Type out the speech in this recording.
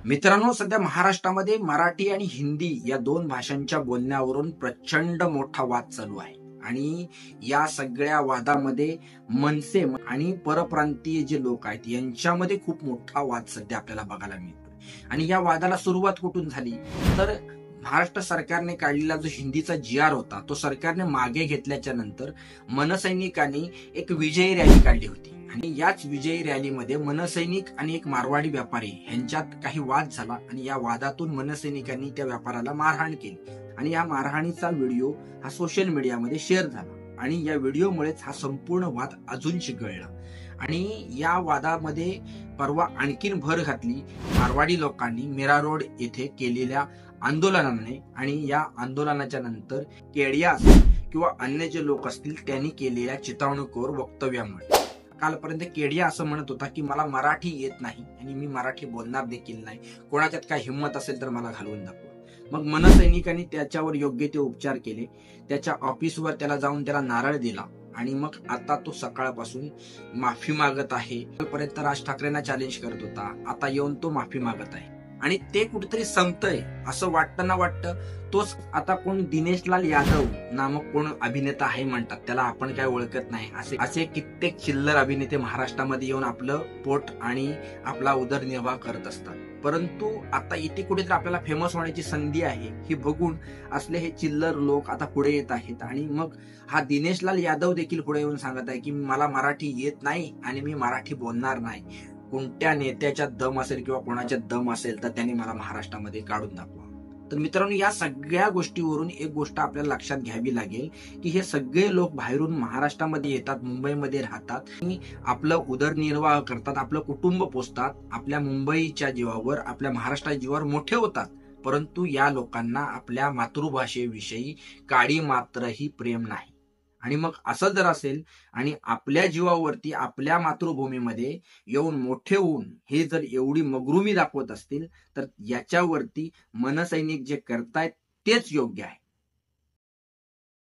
मित्रांनो, सध्या महाराष्ट्रामध्ये मराठी आणि हिंदी या दोन भाषांच्या बोलण्यावरून प्रचंड मोठा वाद चालू आहे. आणि या सगळ्या वादामध्ये मनसे आणि परप्रांतीय जे लोक आहेत यांच्यामध्ये खूप मोठा वाद सध्या आपल्याला बघायला मिळतो. आणि या वादाला सुरुवात कुठून झाली तर महाराष्ट्र सरकारने काढलेला जो हिंदीचा जी.आर. होता तो सरकारने मागे घेतल्याच्या नंतर मनसैनिकांनी एक विजयी रॅली काढली होती. आणि याच विजयी रॅलीमध्ये मनसैनिक आणि एक मारवाडी व्यापारी यांच्यात काही वाद झाला आणि या वादातून मनसैनिकांनी त्या व्यापाऱ्याला मारहाण केली. आणि या मारहाणीचा व्हिडिओ हा सोशल मीडियामध्ये शेअर झाला आणि या व्हिडिओमुळेच हा संपूर्ण वाद अजून चिघळला. आणि या वादामध्ये परवा आणखीन भर घातली मारवाडी लोकांनी मीरा रोड येथे केलेल्या आंदोलनाने. आणि या आंदोलनाच्या नंतर केडिया असेल किंवा अन्य जे लोक असतील त्यांनी केलेल्या चिथावणुकीवर वक्तव्यामुळे कालपर्यंत केडिया असं म्हणत होता की मला मराठी येत नाही आणि मी मराठी बोलणार देखील नाही, कोणाच्यात काय हिंमत असेल तर मला घालवून दाखवा. मग मनसैनिकांनी त्याच्यावर योग्य ते उपचार केले, त्याच्या ऑफिसवर त्याला जाऊन त्याला नारळ दिला आणि मग आता तो सकाळपासून माफी मागत आहे. कालपर्यंत राज ठाकरेंना चॅलेंज करत होता, आता येऊन तो माफी मागत आहे. आणि ते कुठेतरी संपतंय असं वाटतं ना वाटतं. तोच आता कोण दिनेशलाल यादव नामक कोण अभिनेता आहे म्हणतात, त्याला आपण काय ओळखत नाही, असे कित्येक चिल्लर अभिनेते महाराष्ट्रामध्ये येऊन आपलं पोट आणि आपला उदरनिर्वाह करत असतात. परंतु आता इथे कुठेतरी आपल्याला फेमस होण्याची संधी आहे ही बघून असले हे चिल्लर लोक आता पुढे येत आहेत. आणि मग हा दिनेशलाल यादव देखील पुढे येऊन सांगत आहे की मला मराठी येत नाही आणि मी मराठी बोलणार नाही. कोणत्या नेत्याच्या दम असेल किंवा कोणाच्या दम असेल तर त्यांनी मला महाराष्ट्रामध्ये काढून दाखवा. तर मित्रांनो, या सगळ्या गोष्टीवरून एक गोष्ट आपल्याला लक्षात घ्यावी लागेल की हे सगळे लोक बाहेरून महाराष्ट्रामध्ये येतात, मुंबईमध्ये राहतात आणि आपलं उदरनिर्वाह करतात, आपलं कुटुंब पोसतात, आपल्या मुंबईच्या जीवावर, आपल्या महाराष्ट्राच्या जीवावर मोठे होतात. परंतु या लोकांना आपल्या मातृभाषेविषयी काडी मात्रही प्रेम नाही. आणि मग असं जर असेल आणि आपल्या जीवावरती आपल्या मातृभूमीमध्ये येऊन मोठे होऊन हे जर एवढी मगरुमी दाखवत असतील तर याच्यावरती मनसैनिक जे करतायत तेच योग्य आहे.